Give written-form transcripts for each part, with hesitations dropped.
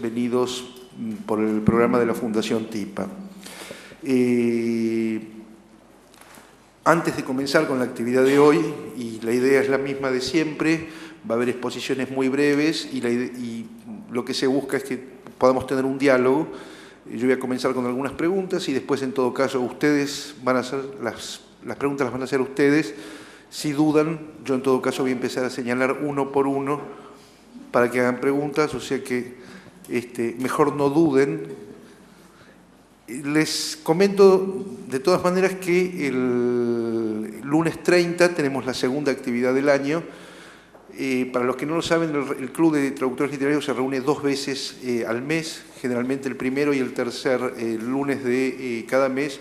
venidos por el programa de la Fundación TIPA. Antes de comenzar con la actividad de hoy, y la idea es la misma de siempre, va a haber exposiciones muy breves y lo que se busca es que podamos tener un diálogo. Yo voy a comenzar con algunas preguntas y después, en todo caso, ustedes van a hacer las preguntas las van a hacer ustedes. Si dudan, yo en todo caso voy a empezar a señalar uno por uno para que hagan preguntas, o sea que mejor no duden. Les comento de todas maneras que el lunes 30 tenemos la segunda actividad del año. Para los que no lo saben, el Club de Traductores Literarios se reúne 2 veces al mes, generalmente el primero y el tercer lunes de cada mes,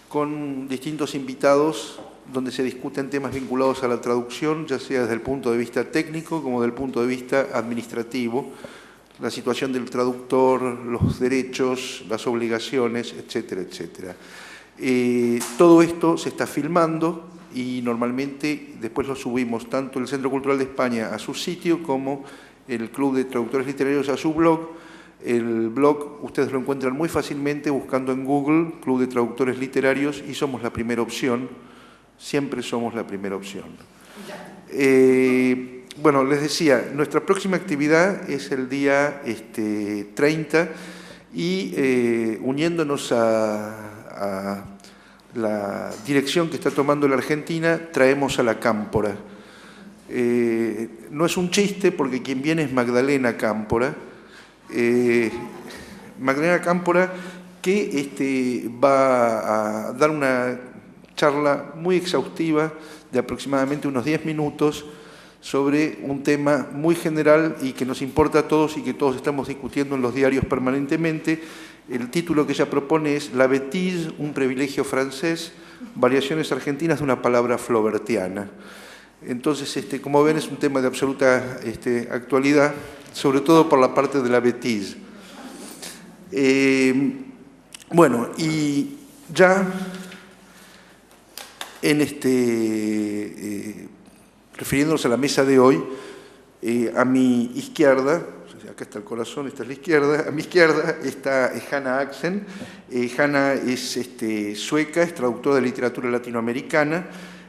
con distintos invitados donde se discuten temas vinculados a la traducción, ya sea desde el punto de vista técnico como desde el punto de vista administrativo, la situación del traductor, los derechos, las obligaciones, etcétera, etcétera. Todo esto se está filmando y normalmente después lo subimos tanto el Centro Cultural de España a su sitio como el Club de Traductores Literarios a su blog. El blog ustedes lo encuentran muy fácilmente buscando en Google Club de Traductores Literarios y somos la primera opción, siempre somos la primera opción. Bueno, les decía, nuestra próxima actividad es el día 30 y uniéndonos a la dirección que está tomando la Argentina, traemos a la Cámpora. No es un chiste porque quien viene es Magdalena Cámpora. Magdalena Cámpora que va a dar una charla muy exhaustiva de aproximadamente unos 10 minutos sobre un tema muy general y que nos importa a todos y que todos estamos discutiendo en los diarios permanentemente. El título que ella propone es La bêtise, un privilegio francés, variaciones argentinas de una palabra flaubertiana. Entonces, como ven, es un tema de absoluta actualidad, sobre todo por la parte de la bêtise. Bueno, y ya refiriéndonos a la mesa de hoy, a mi izquierda, acá está el corazón, esta es la izquierda, a mi izquierda está Hanna Axén. Hanna es sueca, es traductora de literatura latinoamericana,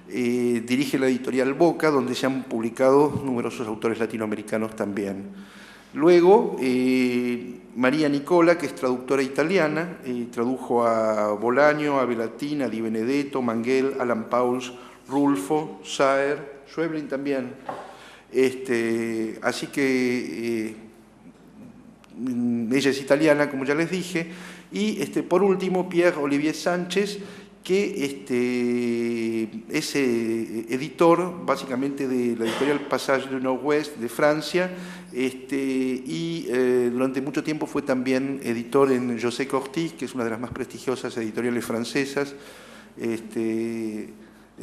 dirige la editorial Boca, donde se han publicado numerosos autores latinoamericanos también. Luego, María Nicola, que es traductora italiana, tradujo a Bolaño, a Bellatin, a Di Benedetto, Manguel, Alan Pauls, Rulfo, Saer, Schweblin también. Así que ella es italiana, como ya les dije. Y por último, Pierre-Olivier Sánchez, que es editor básicamente de la editorial Passage du Nord-Ouest de Francia, y durante mucho tiempo fue también editor en José Cortis, que es una de las más prestigiosas editoriales francesas,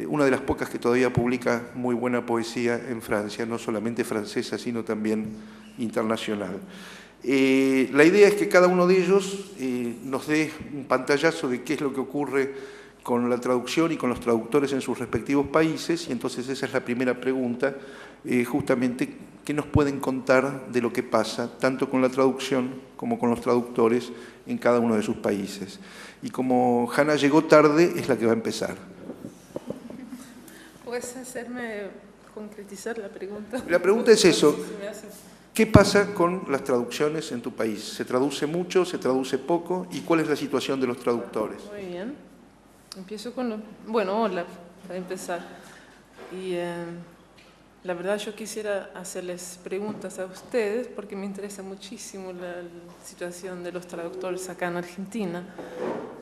una de las pocas que todavía publica muy buena poesía en Francia, no solamente francesa, sino también internacional. La idea es que cada uno de ellos nos dé un pantallazo de qué es lo que ocurre con la traducción y con los traductores en sus respectivos países, y entonces esa es la primera pregunta, justamente, ¿qué nos pueden contar de lo que pasa, tanto con la traducción como con los traductores en cada uno de sus países? Y como Hanna llegó tarde, es la que va a empezar. ¿Puedes hacerme concretizar la pregunta? La pregunta es eso. ¿Qué pasa con las traducciones en tu país? ¿Se traduce mucho? ¿Se traduce poco? ¿Y cuál es la situación de los traductores? Muy bien. Empiezo con bueno, hola, para empezar. Y la verdad yo quisiera hacerles preguntas a ustedes porque me interesa muchísimo la situación de los traductores acá en Argentina,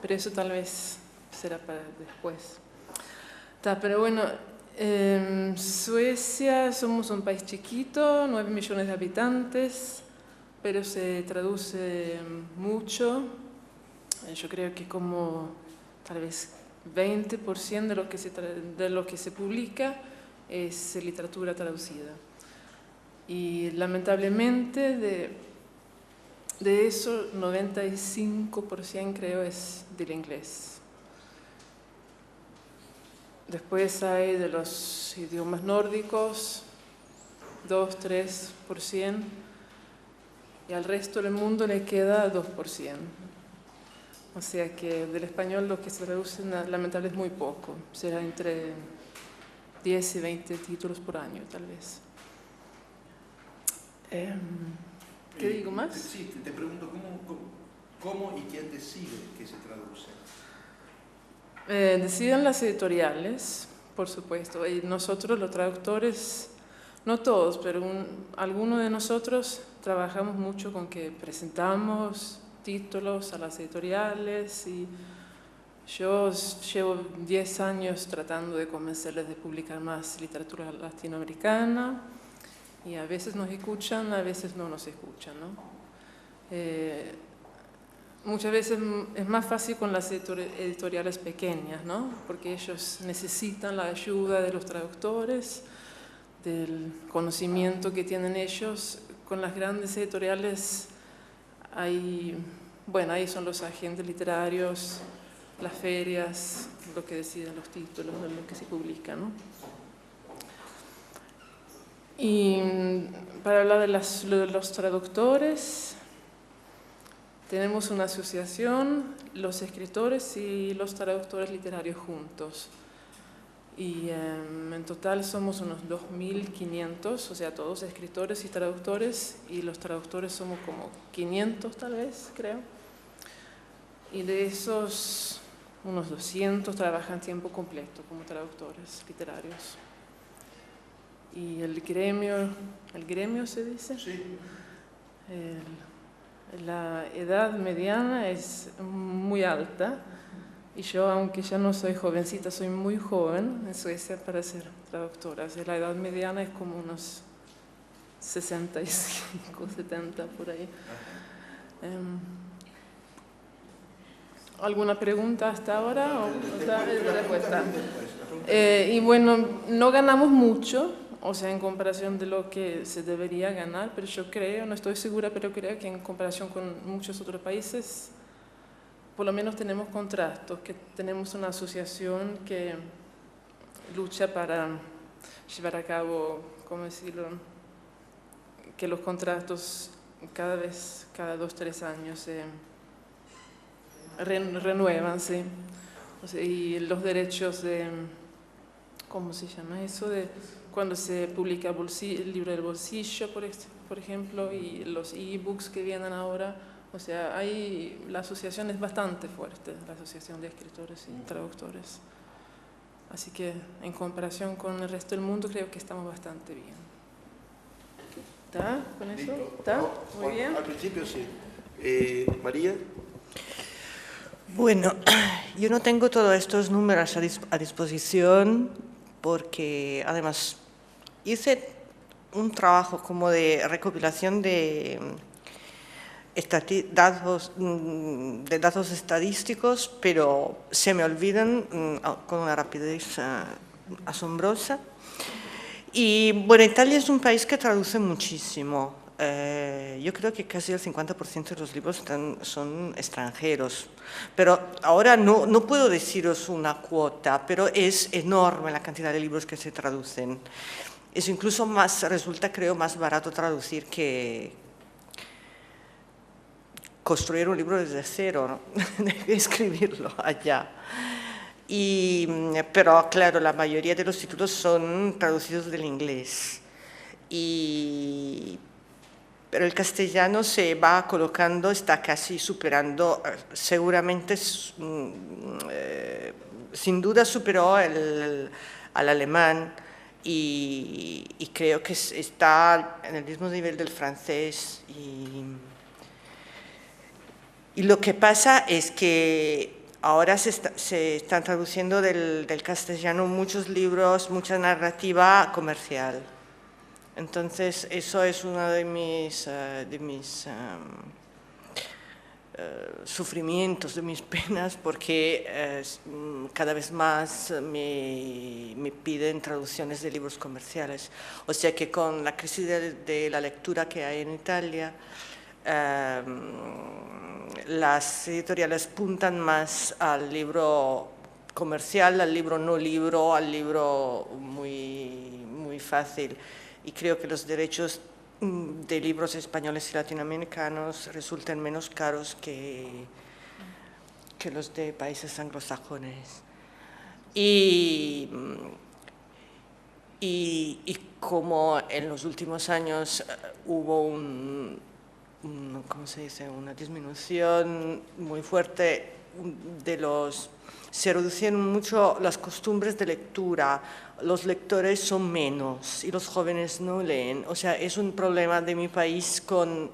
pero eso tal vez será para después. Pero bueno, Suecia somos un país chiquito, 9 millones de habitantes, pero se traduce mucho. Yo creo que como tal vez 20% de lo que se publica es literatura traducida. Y lamentablemente de eso 95% creo es del inglés. Después hay de los idiomas nórdicos, 2-3%, y al resto del mundo le queda 2%. O sea que del español lo que se traduce lamentablemente es muy poco, será entre 10 y 20 títulos por año tal vez. ¿Qué digo más? Sí, te pregunto cómo y quién decide que se traduce. Deciden las editoriales, por supuesto, y nosotros los traductores, no todos, pero algunos de nosotros trabajamos mucho con que presentamos títulos a las editoriales y yo llevo 10 años tratando de convencerles de publicar más literatura latinoamericana y a veces nos escuchan, a veces no nos escuchan, ¿no? Muchas veces es más fácil con las editoriales pequeñas, ¿no? Porque ellos necesitan la ayuda de los traductores, del conocimiento que tienen ellos. Con las grandes editoriales ahí son los agentes literarios, las ferias, lo que deciden los títulos, lo que se publica, ¿no? Y para hablar de los traductores, tenemos una asociación, los escritores y los traductores literarios juntos. Y en total somos unos 2.500, o sea, todos escritores y traductores, y los traductores somos como 500 tal vez, creo. Y de esos, unos 200 trabajan tiempo completo como traductores literarios. Y el gremio se dice, Sí. La edad mediana es muy alta. Y yo, aunque ya no soy jovencita, soy muy joven en Suecia para ser traductora. O sea, la edad mediana es como unos 65, 70 por ahí. ¿Alguna pregunta hasta ahora? Respuesta. Y bueno, no ganamos mucho, o sea, en comparación de lo que se debería ganar, pero yo creo, no estoy segura, pero creo que en comparación con muchos otros países, por lo menos tenemos contratos, que tenemos una asociación que lucha para llevar a cabo, ¿cómo decirlo?, que los contratos cada 2 o 3 años se renuevan, ¿sí? O sea, y los derechos de, ¿cómo se llama eso?, de cuando se publica el libro del bolsillo, por ejemplo, y los e-books que vienen ahora. O sea, la asociación es bastante fuerte, la asociación de escritores y traductores. Así que en comparación con el resto del mundo creo que estamos bastante bien. ¿Está con eso? ¿Está? Muy bien. Al principio sí. María. Bueno, yo no tengo todos estos números a disposición porque además hice un trabajo como de recopilación de datos estadísticos, pero se me olvidan con una rapidez asombrosa. Y bueno, Italia es un país que traduce muchísimo. Yo creo que casi el 50% de los libros son extranjeros. Pero ahora no puedo deciros una cuota, pero es enorme la cantidad de libros que se traducen. Es incluso resulta, creo, más barato traducir que construir un libro desde cero, ¿no? De escribirlo allá. Pero claro, la mayoría de los títulos son traducidos del inglés. Pero el castellano se va colocando, está casi superando, seguramente, sin duda superó al alemán y creo que está en el mismo nivel del francés. Y lo que pasa es que ahora se están traduciendo del castellano muchos libros, mucha narrativa comercial. Entonces, eso es uno de mis sufrimientos, de mis penas, porque cada vez más me piden traducciones de libros comerciales. O sea que con la crisis de la lectura que hay en Italia, las editoriales apuntan más al libro comercial, al libro no libro, al libro muy, muy fácil. Y creo que los derechos de libros españoles y latinoamericanos resulten menos caros que los de países anglosajones. Y como en los últimos años hubo ¿cómo se dice?, una disminución muy fuerte se reducieron mucho las costumbres de lectura, los lectores son menos y los jóvenes no leen. O sea, es un problema de mi país con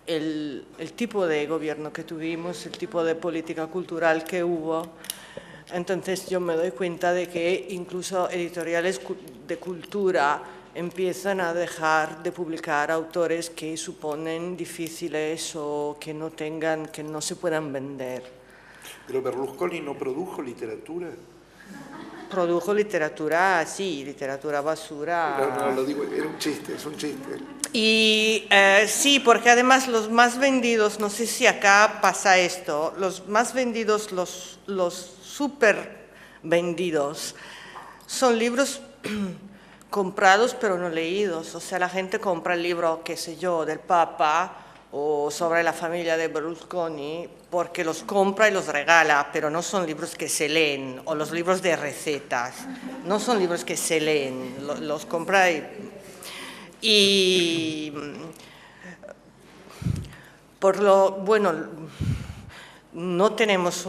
el tipo de gobierno que tuvimos, el tipo de política cultural que hubo. Entonces yo me doy cuenta de que incluso editoriales de cultura empiezan a dejar de publicar autores que suponen difíciles o que no se puedan vender. ¿Pero Berlusconi no produjo literatura? Produjo literatura, sí, literatura basura. No, lo digo, era un chiste, es un chiste. Y sí, porque además los más vendidos, no sé si acá pasa esto, los más vendidos, los súper vendidos, son libros comprados pero no leídos. O sea, la gente compra el libro, qué sé yo, del Papa o sobre la familia de Berlusconi porque los compra y los regala, pero no son libros que se leen, o los libros de recetas, no son libros que se leen, los compra y bueno, no tenemos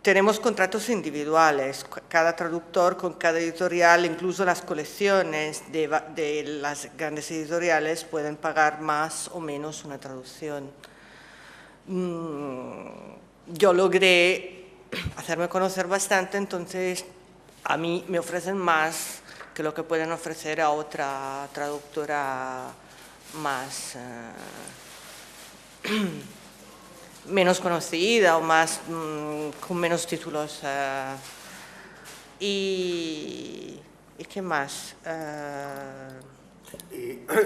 tenemos contratos individuales, cada traductor con cada editorial, incluso las colecciones de las grandes editoriales pueden pagar más o menos una traducción. Yo logré hacerme conocer bastante, entonces a mí me ofrecen más que lo que pueden ofrecer a otra traductora más menos conocida o más con menos títulos. ¿Y qué más?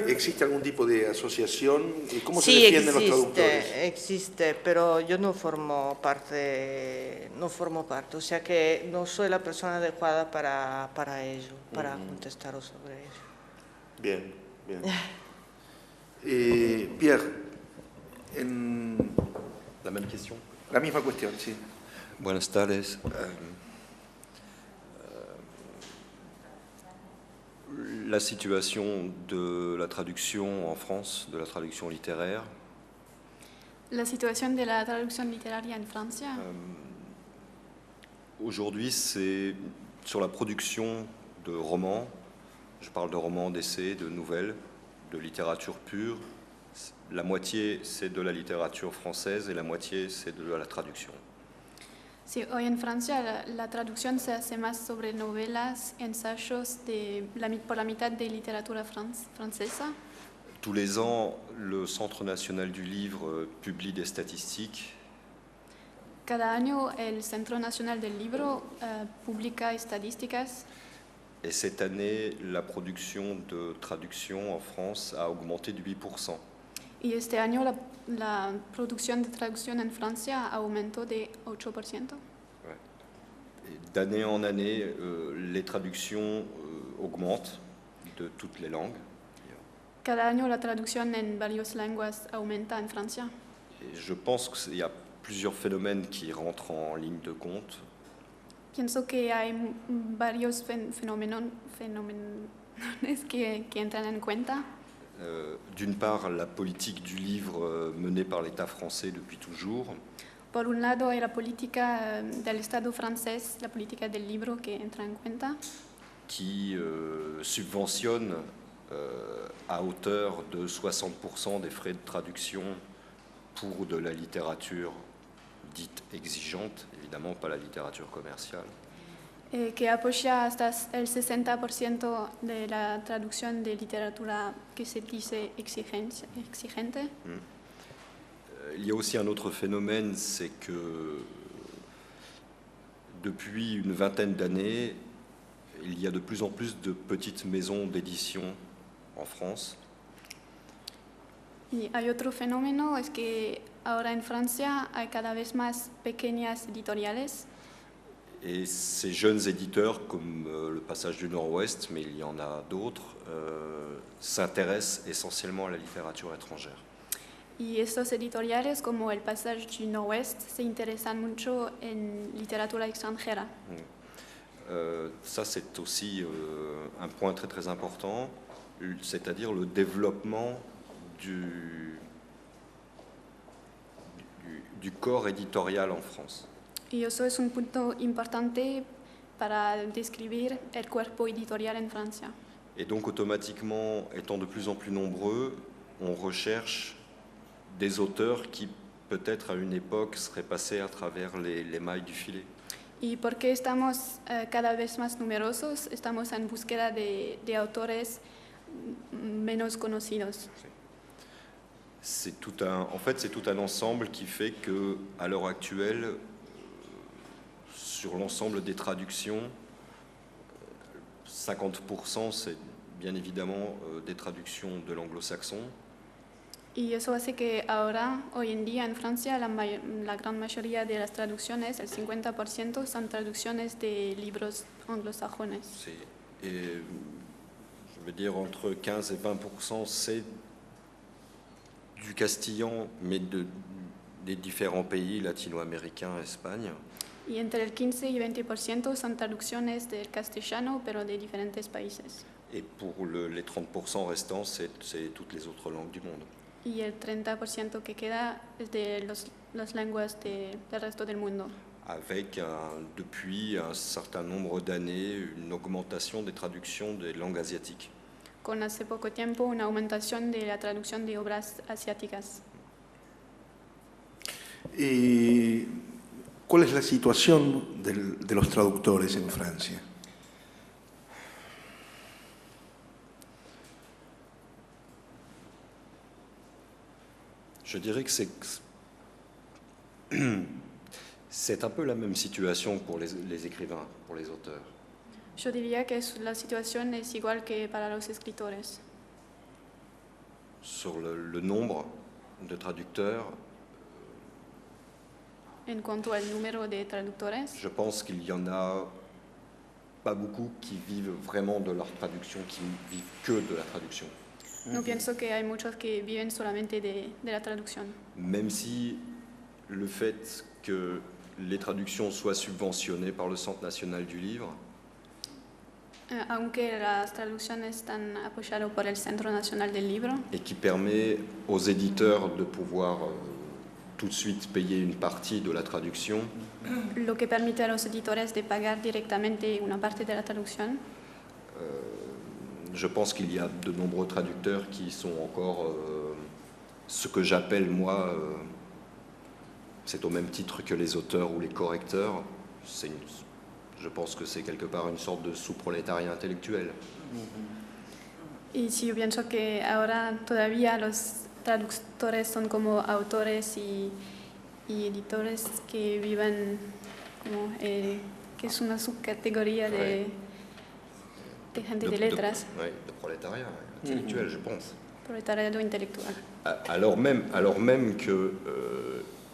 ¿Existe algún tipo de asociación? ¿Cómo se Sí, defienden los traductores? existe, pero yo no formo parte, o sea que no soy la persona adecuada para ello, para contestaros sobre ello. Bien, bien. Pierre, La même question. la misma cuestión, sí. Buenas tardes. La situation de la traduction en France, de la traduction littéraire. La situation de la traduction littéraire en Francia. Aujourd'hui, c'est sur la production de romans. Je parle de romans, d'essais, de nouvelles, de littérature pure. La moitié, c'est de la littérature française et la moitié, c'est de la traduction. Sí, hoy en Francia la traducción se hace más sobre novelas, ensayos por la mitad de literatura francesa. Tous les ans, le Centre national du livre publie des statistiques. Cada año el Centro Nacional del Libro publica estadísticas. Et cette année, la production de traduction en France a augmenté de 8%. Y este año la producción de traducción en Francia aumentó de 8%. Ouais. Et d'année en année, les traductions augmentent de toutes les langues. Cada año la traducción en varias lenguas aumenta en Francia. Et je pense qu'il y a plusieurs phénomènes qui rentrent en ligne de compte. Pienso que hay varios fenómenos que entran en cuenta. D'une part, la politique du livre menée par l'État français depuis toujours. Por un lado, hay la política del Estado francés, la política del libro que entra en cuenta. Qui subventionne à hauteur de 60% des frais de traduction pour de la littérature dite exigeante, évidemment pas la littérature commerciale. Que apoya hasta el 60% de la traducción de literatura que se dice exigente. Il y a aussi un autre phénomène, c'est que depuis une vingtaine d'années, il y a de plus en plus de petites maisons d'édition en France. Y hay otro fenómeno, es que ahora en Francia hay cada vez más pequeñas editoriales. Et ces jeunes éditeurs, comme le Passage du Nord-Ouest, mais il y en a d'autres, s'intéressent essentiellement à la littérature étrangère. Y estos editoriales, como el Passage du Nord-Ouest, se interesan mucho en literatura extranjera. Ça, c'est aussi un point très très important, c'est-à-dire le développement du corps éditorial en France. Y eso es un punto importante para describir el cuerpo editorial en Francia. Et donc automatiquement, étant de plus en plus nombreux, on recherche des auteurs qui peut-être à une époque seraient passés à travers les mailles du filet. Y porque estamos cada vez más numerosos, estamos en búsqueda de autores menos conocidos. C'est tout un ensemble qui fait que, à l'heure actuelle, sur l'ensemble des traductions, 50% c'est bien évidemment des traductions de l'anglo-saxon. Y eso hace que ahora, hoy en día en Francia, la gran mayoría de las traducciones, el 50%, son traducciones de libros anglosajones. Et je veux dire entre 15 et 20% c'est du castillan, mais des différents pays latino-américains, Espagne. Y entre el 15 y 20% son traducciones del castellano, pero de diferentes países. Et pour les 30% restants, c'est toutes les autres langues du monde. Y el 30% que queda es de las lenguas del resto del mundo. Avec depuis un certain nombre d'années une augmentation des traductions des langues asiatiques. Con hace poco tiempo una aumentación de la traducción de obras asiáticas. ¿Cuál es la situación de los traductores en Francia? Je dirais que c'est un peu la même situation pour les écrivains, pour les auteurs. Yo diría que la situación es igual que para los escritores. Sur le nombre de traducteurs, En cuanto al número de traductores, je pense qu'il y en a pas beaucoup qui vivent vraiment de leur traduction, qui vivent que de la traduction. no pienso que hay muchos que viven solamente de la traducción. Même si le fait que les traductions soient subventionnées par le Centre national du livre, Aunque las traducciones están apoyadas por el Centro Nacional del Libro et qui permet aux éditeurs de pouvoir tout de suite payer une partie de la traduction, lo que permite a los editores de pagar directamente una parte de la traducción, je pense qu'il y a de nombreux traducteurs qui sont encore ce que j'appelle moi, c'est au même titre que les auteurs ou les correcteurs, je pense que c'est quelque part une sorte de sous-prolétariat intellectuel. y sí, yo pienso que ahora todavía los traductores son como autores y editores que viven como que es una subcategoría de gente de letras, Oui, de prolétariat intellectuel, je pense. proletariado intelectual. Alors même que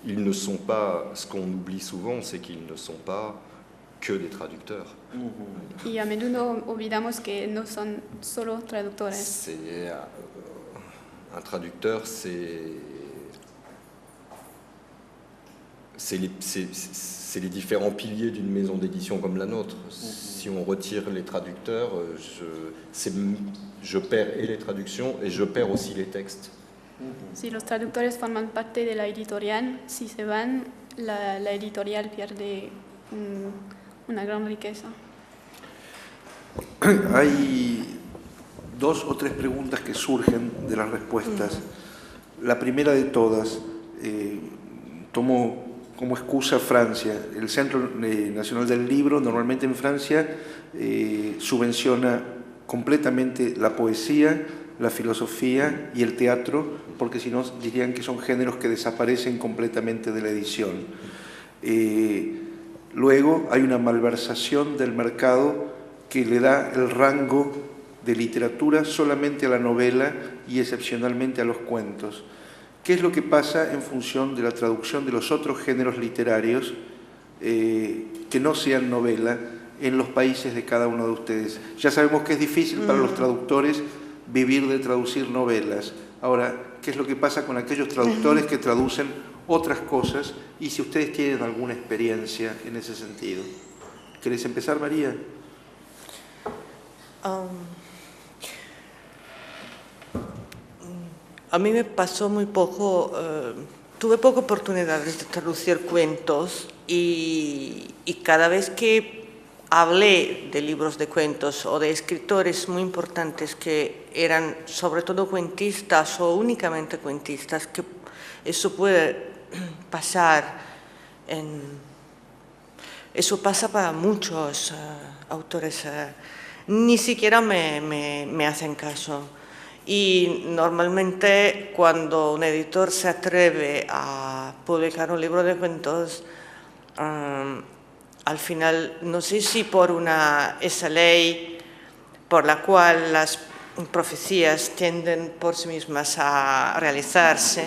ils ne sont pas, ce qu'on oublie souvent, c'est qu'ils ne sont pas que des traducteurs. Y a menudo olvidamos que no son solo traductores. C'est un traducteur, c'est les différents piliers d'une maison d'édition comme la nôtre. Si on retire les traducteurs, je perds et les traductions et je perds aussi les textes. Si los traductores forman parte de la editorial, si se van, la editorial pierde una gran riqueza. Hay 2 o 3 preguntas que surgen de las respuestas. La primera de todas, tomo como excusa Francia. El Centro Nacional del Libro normalmente en Francia subvenciona completamente la poesía, la filosofía y el teatro, porque si no dirían que son géneros que desaparecen completamente de la edición. Luego hay una malversación del mercado que le da el rango de literatura solamente a la novela y excepcionalmente a los cuentos. ¿Qué es lo que pasa en función de la traducción de los otros géneros literarios que no sean novela en los países de cada uno de ustedes. Ya sabemos que es difícil para los traductores vivir de traducir novelas. Ahora, ¿qué es lo que pasa con aquellos traductores que traducen otras cosas? Y si ustedes tienen alguna experiencia en ese sentido. ¿Querés empezar, María? A mí me pasó muy poco, tuve poca oportunidad de traducir cuentos y cada vez que hablé de libros de cuentos o de escritores muy importantes que eran sobre todo cuentistas o únicamente cuentistas, que eso puede pasar eso pasa para muchos autores, ni siquiera me hacen caso. Y normalmente cuando un editor se atreve a publicar un libro de cuentos, al final, no sé si por esa ley por la cual las profecías tienden por sí mismas a realizarse,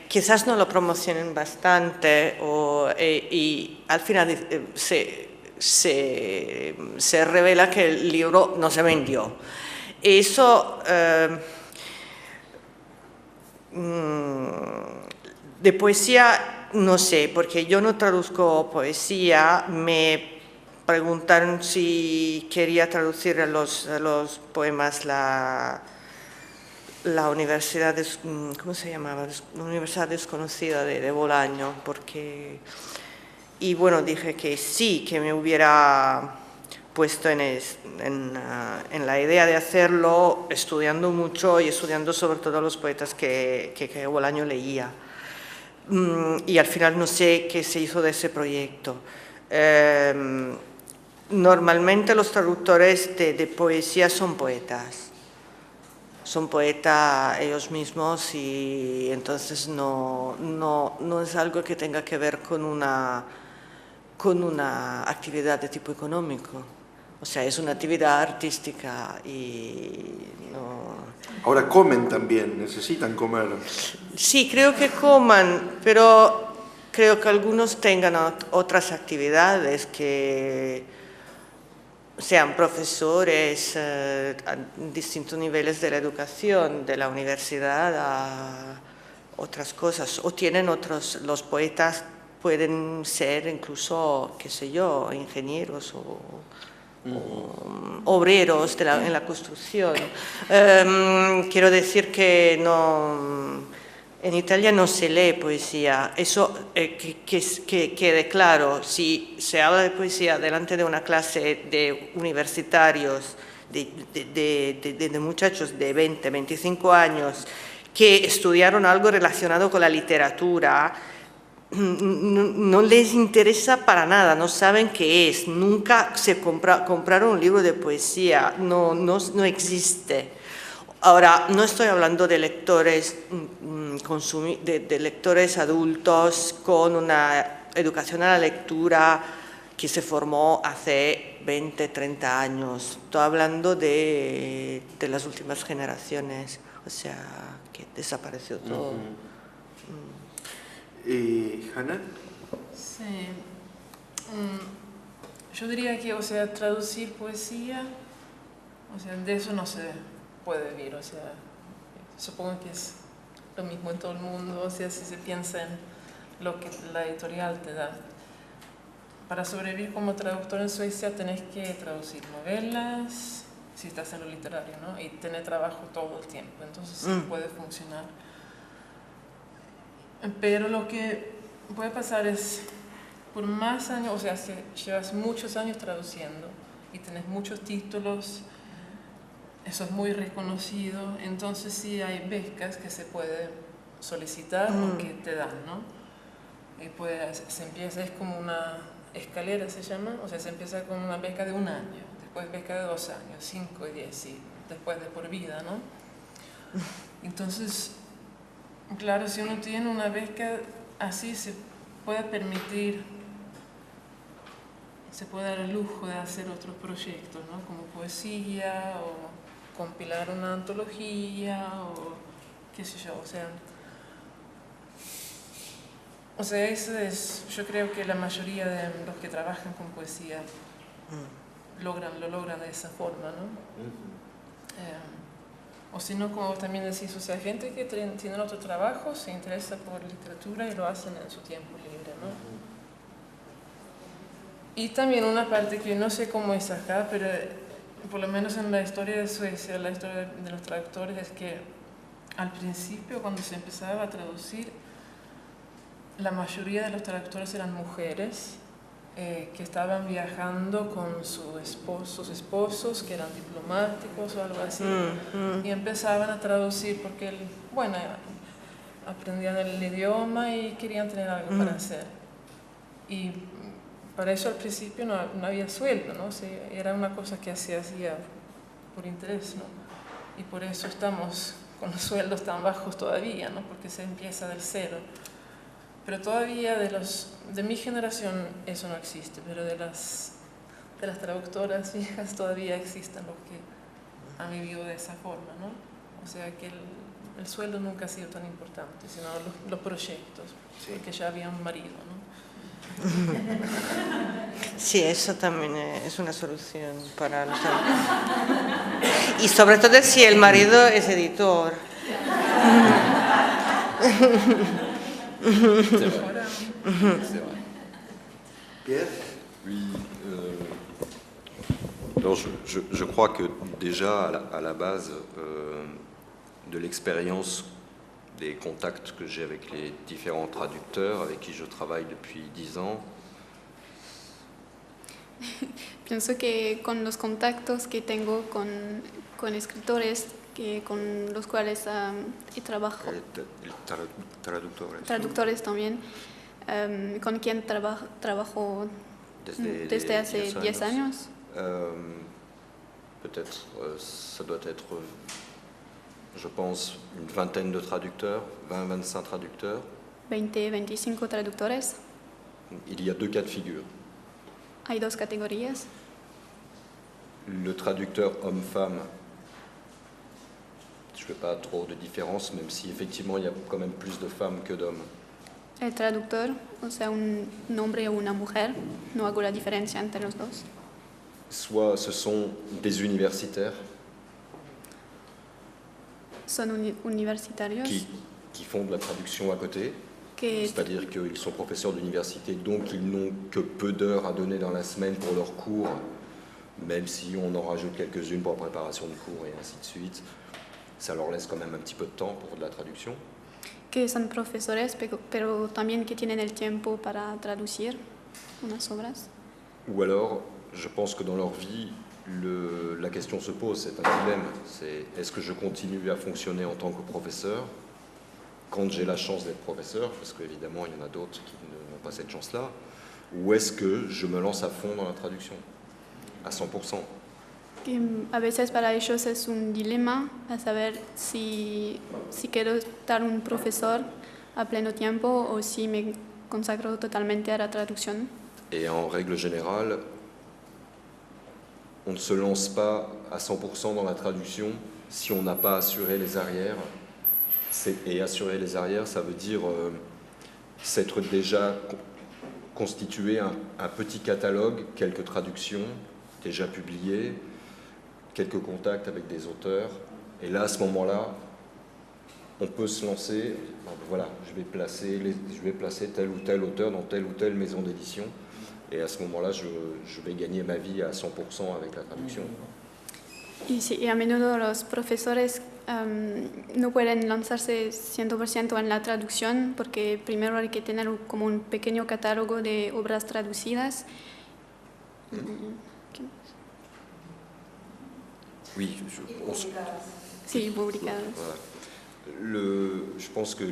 quizás no lo promocionen bastante y al final se revela que el libro no se vendió. Eso de poesía no sé, porque yo no traduzco poesía. Me preguntaron si quería traducir los poemas la universidad, ¿cómo se llamaba? La Universidad Desconocida de Bolaño, y bueno, dije que sí, que me hubiera puesto en la idea de hacerlo, estudiando mucho y estudiando sobre todo los poetas que Bolaño leía. Y al final no sé qué se hizo de ese proyecto. Normalmente los traductores de poesía son poetas ellos mismos, y entonces no es algo que tenga que ver con una actividad de tipo económico. O sea, es una actividad artística y no... Ahora comen también, necesitan comer. Sí, creo que coman, pero creo que algunos tengan otras actividades, que sean profesores a distintos niveles de la educación, de la universidad a otras cosas, o tienen los poetas pueden ser incluso, qué sé yo, ingenieros o obreros en la construcción. Quiero decir que en Italia no se lee poesía. Eso que quede claro. Si se habla de poesía delante de una clase de universitarios, de muchachos de 20, 25 años que estudiaron algo relacionado con la literatura, no les interesa para nada, no saben qué es, nunca se compraron un libro de poesía, no existe. Ahora, no estoy hablando de lectores, de lectores adultos con una educación a la lectura que se formó hace 20, 30 años. Estoy hablando de las últimas generaciones, o sea, que desapareció todo. ¿Hanna? Sí. Yo diría que, o sea, traducir poesía, o sea, de eso no se puede vivir, o sea, supongo que es lo mismo en todo el mundo, o sea, si se piensa en lo que la editorial te da. Para sobrevivir como traductor en Suecia tenés que traducir novelas, si estás en lo literario, ¿no? Y tener trabajo todo el tiempo, entonces sí puede funcionar. Pero lo que puede pasar es, por más años, o sea, si llevas muchos años traduciendo y tenés muchos títulos, eso es muy reconocido, entonces sí hay becas que se puede solicitar o que te dan, ¿no? Y se empieza, es como una escalera se llama, o sea, se empieza con una beca de 1 año, después beca de 2 años, 5 y 10, y después de por vida, ¿no? Entonces, claro, si uno tiene una beca así, se puede permitir, se puede dar el lujo de hacer otros proyectos, ¿no? Como poesía o compilar una antología o qué sé yo, o sea, O sea, eso es, yo creo que la mayoría de los que trabajan con poesía lo logran de esa forma, ¿no? O si no, como también decís, o sea, gente que tiene otro trabajo, se interesa por literatura y lo hacen en su tiempo libre, ¿no? Y también una parte que no sé cómo es acá, pero por lo menos en la historia de Suecia, la historia de los traductores, es que al principio, cuando se empezaba a traducir, la mayoría de los traductores eran mujeres que estaban viajando con sus esposos, que eran diplomáticos o algo así, y empezaban a traducir porque, bueno, aprendían el idioma y querían tener algo para hacer. Y para eso al principio no había sueldo, ¿no? O sea, era una cosa que se hacía por interés, ¿no? Y por eso estamos con los sueldos tan bajos todavía, ¿no? Porque se empieza del cero. Pero todavía de mi generación eso no existe, pero de las traductoras viejas todavía existen los que han vivido de esa forma, ¿no? O sea que el sueldo nunca ha sido tan importante, sino los proyectos, porque ya había un marido, ¿no? Sí, eso también es una solución para los y sobre todo si el marido es editor. C'est vrai. C'est vrai. Pierre? Oui. Alors je crois que déjà à la base de l'expérience des contacts que j'ai avec les différents traducteurs avec qui je travaille depuis 10 ans. Pienso que con los contactos que tengo con escritores con los cuales trabajo, traductores también, con quien trabajo desde hace 10 años. Peut-être, ça doit être, je pense, une vingtaine de traducteurs, 20-25 traducteurs. 20-25 traductores. Il y a 2 cas de figure. Hay 2 categorías. Le traducteur homme-femme, je ne fais pas trop de différence, même si effectivement il y a quand même plus de femmes que d'hommes. El traductor, o sea, un hombre o una mujer, no hago la diferencia entre los dos. Soit ce sont des universitaires Son universitarios qui font de la traduction à côté, c'est-à-dire qu'ils sont professeurs d'université, donc ils n'ont que peu d'heures à donner dans la semaine pour leurs cours, même si on en rajoute quelques-unes pour la préparation de cours et ainsi de suite. Ça leur laisse quand même un petit peu de temps pour de la traduction. Que son profesores, pero también que tienen el tiempo para traducir unas obras. Ou alors, je pense que dans leur vie, la question se pose, c'est un dilemme. C'est est-ce que je continue à fonctionner en tant que professeur quand j'ai la chance d'être professeur, parce qu'évidemment il y en a d'autres qui n'ont pas cette chance-là, ou est-ce que je me lance à fond dans la traduction, à 100%? Que a veces para ellos es un dilema a saber si quiero estar un profesor a pleno tiempo o si me consagro totalmente a la traducción. Et en règle générale, on ne se lance pas à 100% dans la traduction si on n'a pas assuré les arrières. Et assurer les arrières, ça veut dire s'être déjà constitué un petit catalogue, quelques traductions déjà publiées, quelques contacts avec des auteurs. Et là, à ce moment-là, on peut se lancer. Voilà, je vais placer tel ou tel auteur dans telle ou telle maison d'édition. Et à ce moment-là, je vais gagner ma vie à 100% avec la traduction. Y, sí, y a menudo los profesores no pueden lanzarse 100% en la traducción porque primero hay que tener como un pequeño catálogo de obras traducidas. Oui, sí, publicadas. Voilà. Je pense que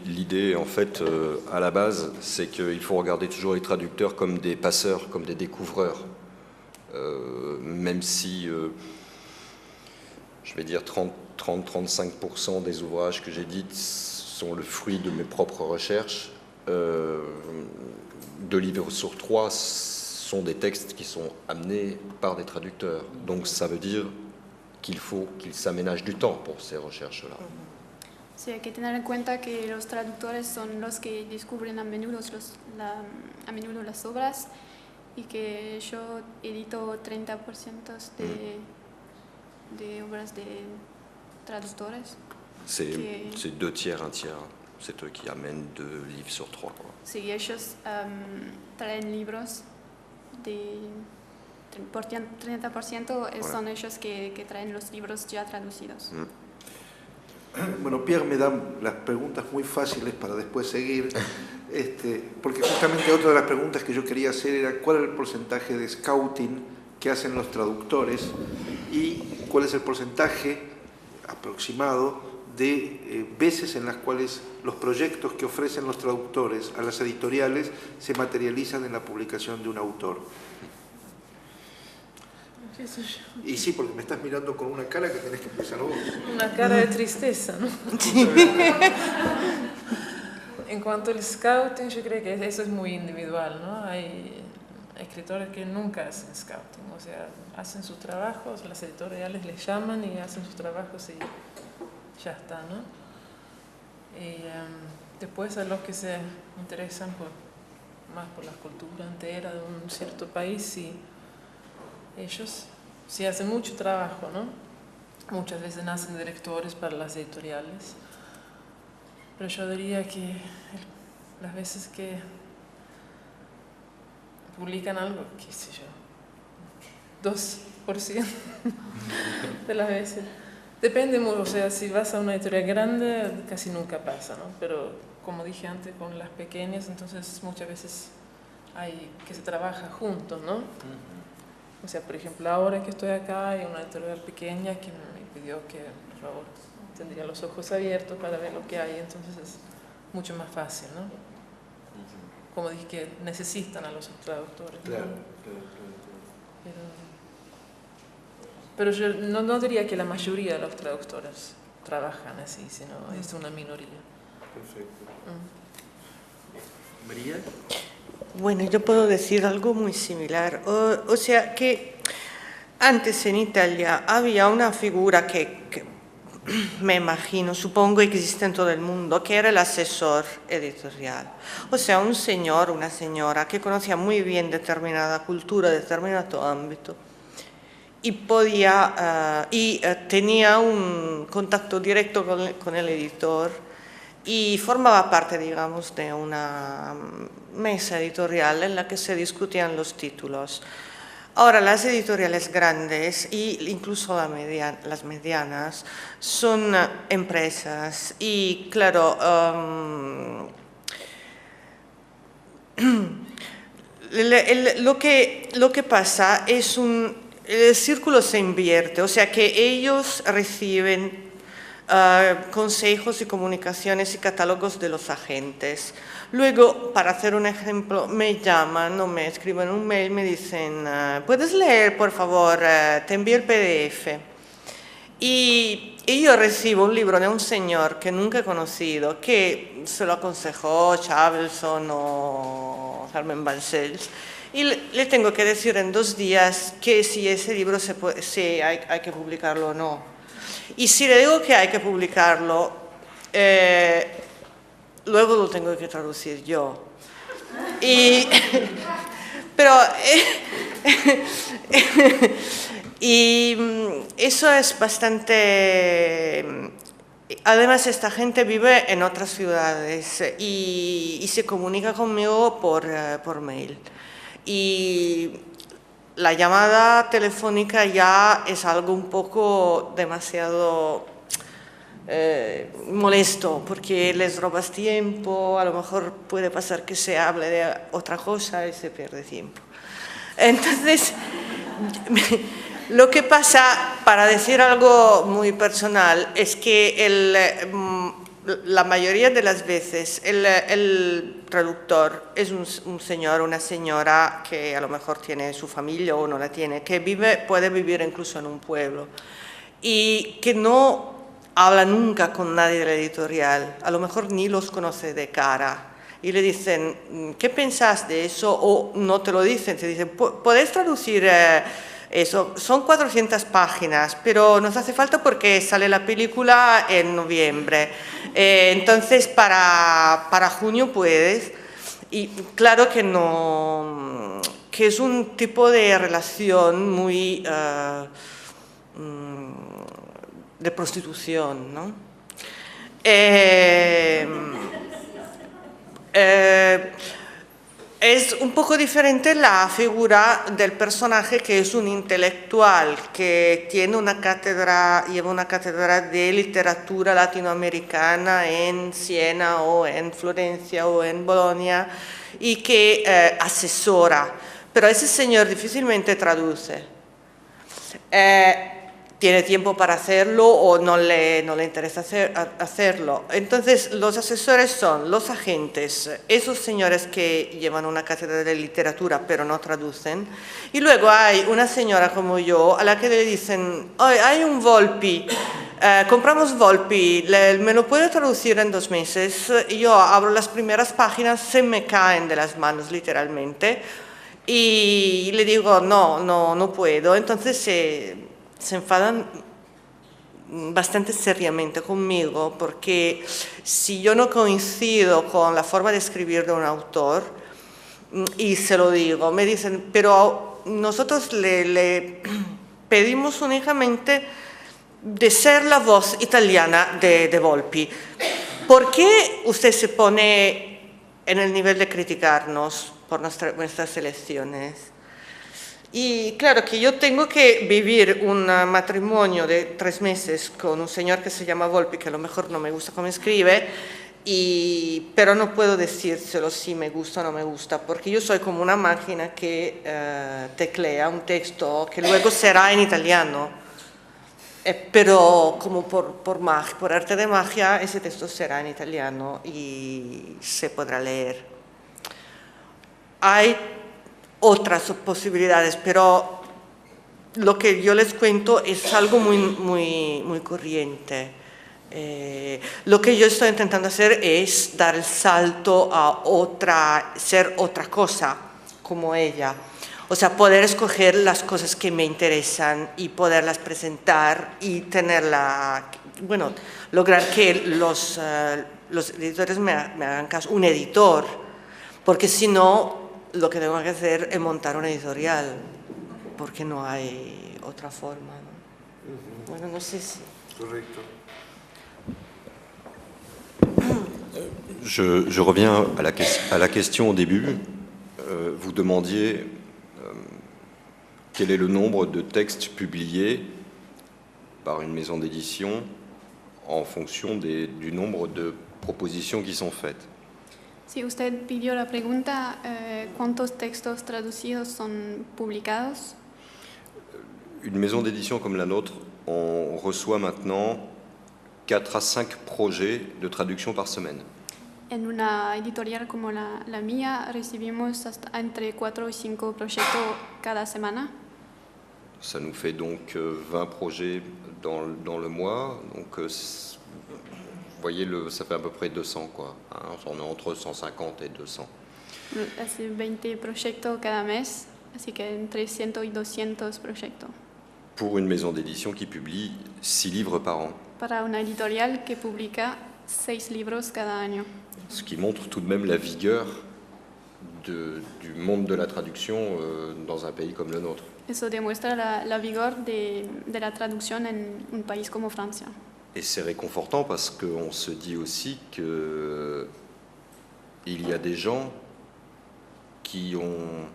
l'idée, en fait, à la base, c'est qu'il faut regarder toujours les traducteurs comme des passeurs, comme des découvreurs. Même si, je vais dire, 30-35% des ouvrages que j'édite sont le fruit de mes propres recherches, 2 livres sur 3 sont des textes qui sont amenés par des traducteurs. Donc ça veut dire qu'il faut qu'ils s'aménagent du temps pour ces recherches-là. Sí, hay que tener en cuenta que los traductores son los que descubren a menudo las obras y que yo edito 30% de obras de traductores. C'est 2 tiers, 1 tiers. C'est eux qui amènent 2 livres sur 3. Quoi. Sí, ellos traen libros por 30% son ellos que traen los libros ya traducidos. Bueno, Pierre me da las preguntas muy fáciles para después seguir, porque justamente otra de las preguntas que yo quería hacer era cuál era el porcentaje de scouting que hacen los traductores y cuál es el porcentaje aproximado de veces en las cuales los proyectos que ofrecen los traductores a las editoriales se materializan en la publicación de un autor. Y sí, porque me estás mirando con una cara que tenés que empezar vos. Una cara de tristeza, ¿no? En cuanto al scouting, yo creo que eso es muy individual, ¿no? Hay escritores que nunca hacen scouting, o sea, hacen sus trabajos, las editoriales les llaman y hacen sus trabajos y ya está, ¿no? Y después a los que se interesan más por la cultura entera de un cierto país, y ellos sí hacen mucho trabajo, ¿no? Muchas veces nacen directores para las editoriales, pero yo diría que las veces que publican algo, qué sé yo, 2% de las veces. Depende mucho, o sea, si vas a una editorial grande casi nunca pasa, ¿no? Pero como dije antes, con las pequeñas, entonces muchas veces hay que se trabaja juntos, ¿no? O sea, por ejemplo, ahora que estoy acá hay una editorial pequeña que me pidió que, por favor, tendría los ojos abiertos para ver lo que hay, entonces es mucho más fácil, ¿no? Como dije, que necesitan a los traductores, ¿no? Claro. Pero yo no diría que la mayoría de los traductores trabajan así, sino es una minoría. Perfecto. María. Bueno, yo puedo decir algo muy similar. O sea que antes en Italia había una figura que me imagino, supongo que existe en todo el mundo, que era el asesor editorial. O sea, un señor, una señora que conocía muy bien determinada cultura, determinado ámbito, y tenía un contacto directo con el editor y formaba parte, digamos, de una mesa editorial en la que se discutían los títulos. Ahora, las editoriales grandes e incluso las medianas son empresas y, claro, lo que pasa es el círculo se invierte, o sea que ellos reciben consejos y comunicaciones y catálogos de los agentes. Luego, para hacer un ejemplo, me llaman o me escriben un mail, me dicen, ¿puedes leer, por favor? Te envío el PDF. Y yo recibo un libro de un señor que nunca he conocido, que se lo aconsejó Chabelson o Carmen Balcells, y le tengo que decir en 2 días que si ese libro si hay que publicarlo o no. Y si le digo que hay que publicarlo, luego lo tengo que traducir yo. Pero y eso es bastante... Además, esta gente vive en otras ciudades y se comunica conmigo por mail. Y la llamada telefónica ya es algo un poco demasiado molesto, porque les robas tiempo, a lo mejor puede pasar que se hable de otra cosa y se pierde tiempo. Entonces, lo que pasa, para decir algo muy personal, es que la mayoría de las veces el traductor es un señor o una señora que a lo mejor tiene su familia o no la tiene, que puede vivir incluso en un pueblo y que no habla nunca con nadie de la editorial, a lo mejor ni los conoce de cara. Y le dicen, ¿qué pensás de eso? O no te lo dicen, te dicen, ¿puedes traducir Eso, son 400 páginas, pero nos hace falta porque sale la película en noviembre. Entonces, para junio puedes. Y claro que no, que es un tipo de relación muy de prostitución, ¿no? Es un poco diferente la figura del personaje, que es un intelectual que tiene una cátedra, lleva una cátedra de literatura latinoamericana en Siena o en Florencia o en Bolonia y que asesora, pero ese señor difícilmente traduce. Tiene tiempo para hacerlo o no le interesa hacerlo. Entonces, los asesores son los agentes, esos señores que llevan una cátedra de literatura pero no traducen. Y luego hay una señora como yo a la que le dicen, "Oye, hay un Volpi, compramos Volpi, ¿me lo puede traducir en 2 meses? Y yo abro las primeras páginas, se me caen de las manos literalmente y le digo, no puedo. Entonces se enfadan bastante seriamente conmigo, porque si yo no coincido con la forma de escribir de un autor, y se lo digo, me dicen, pero nosotros le pedimos únicamente de ser la voz italiana de Volpi. ¿Por qué usted se pone en el nivel de criticarnos por nuestras elecciones? Y claro que yo tengo que vivir un matrimonio de 3 meses con un señor que se llama Volpi, que a lo mejor no me gusta cómo escribe, pero no puedo decírselo si me gusta o no me gusta, porque yo soy como una máquina que teclea un texto que luego será en italiano, pero como por arte de magia ese texto será en italiano y se podrá leer. Hay otras posibilidades, pero lo que yo les cuento es algo muy corriente. Lo que yo estoy intentando hacer es dar el salto a ser otra cosa como ella. O sea, poder escoger las cosas que me interesan y poderlas presentar y lograr que los editores me hagan caso, un editor, porque si no, lo que tengo que hacer es montar una editorial, porque no hay otra forma, ¿no? Bueno, no sé si... Correcto. Je reviens à la question au début. Vous demandiez quel est le nombre de textes publiés par une maison d'édition en fonction du nombre de propositions qui sont faites. Si usted pidió la pregunta, ¿cuántos textos traducidos son publicados? Une maison d'édition comme la nôtre, on reçoit maintenant 4 à 5 projets de traduction par semaine. En una editorial como la mía recibimos entre 4 y 5 proyectos cada semana. Ça nous fait donc 20 projets dans le mois. Donc, vous voyez, ça fait à peu près 200, quoi. Hein, on est entre 150 et 200. Hace 20 proyectos cada mes, así que entre 100 y 200 proyectos. Pour une maison d'édition qui publie 6 livres par an. Para una editorial que publica 6 libros cada año. Ce qui montre tout de même la vigueur du monde de la traduction dans un pays comme le nôtre. Eso demuestra la vigor de la traducción en un país como Francia. Et c'est réconfortant parce qu'on se dit aussi qu'il y a des gens qui ont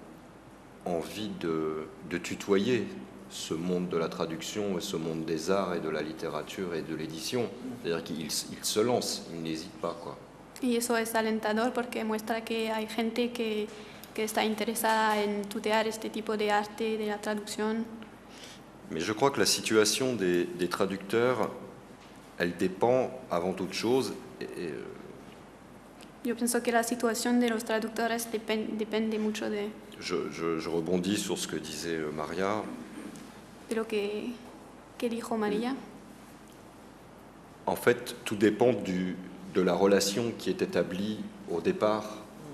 envie de tutoyer ce monde de la traduction et ce monde des arts et de la littérature et de l'édition. C'est-à-dire qu'ils se lancent, ils n'hésitent pas, quoi. Y eso es alentador porque muestra que hay gente que está interesada en tutear este tipo de arte, de la traducción. Mais je crois que la situation des traducteurs, elle dépend avant toute chose. Yo pienso que la situación de los traductores depende mucho de rebondis sur ce que disait Maria. lo que dijo María. En fait, tout dépend de la relation qui est établie au départ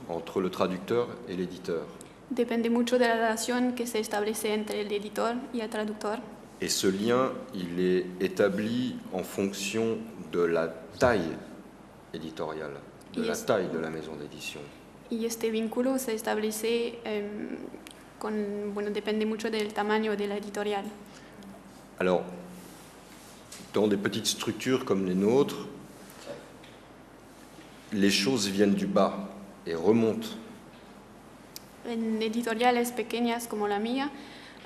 entre le traducteur et l'éditeur. depende mucho de la relación que se establece entre el editor y el traductor. Et ce lien, il est établi en fonction de la taille éditoriale, de la taille de la maison d'édition. Y este vínculo se establece depende mucho del tamaño de la editorial. Alors, dans des petites structures comme les nôtres, les choses viennent du bas et remontent. En editoriales pequeñas como la mía,